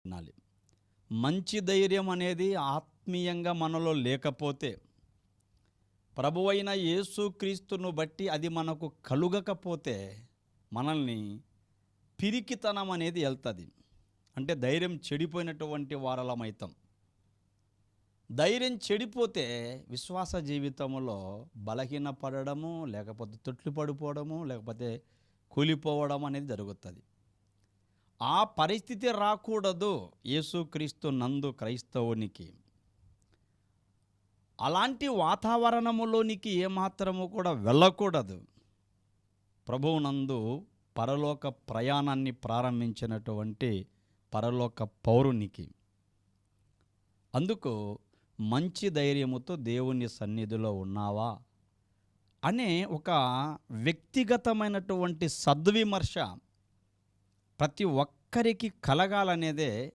వినాలి. మంచి ధైర్యం అనేది ఆత్మీయంగా మనలో లేకపోతే, ప్రభువైన యేసుక్రీస్తును బట్టి అది మనకు కలుగకపోతే మనల్ని పిరికితనం అనేది వెళ్తుంది. అంటే ధైర్యం చెడిపోయినటువంటి వారలమైతాం. ధైర్యం చెడిపోతే విశ్వాస జీవితంలో బలహీనపడము, లేకపోతే తొట్లు పడిపోవడము, లేకపోతే కూలిపోవడం అనేది జరుగుతుంది. ఆ పరిస్థితి రాకూడదు యేసుక్రీస్తు నందు క్రైస్తవునికి. అలాంటి వాతావరణములోనికి ఏమాత్రము కూడా వెళ్ళకూడదు. ప్రభువునందు పరలోక ప్రయాణాన్ని ప్రారంభించినటువంటి పరలోక పౌరునికి. అందుకు మంచి ధైర్యముతో దేవుని సన్నిధిలో ఉన్నావా అనే ఒక వ్యక్తిగతమైనటువంటి సద్విమర్శ ప్రతి ఒక్కరికి కలగాలనేదే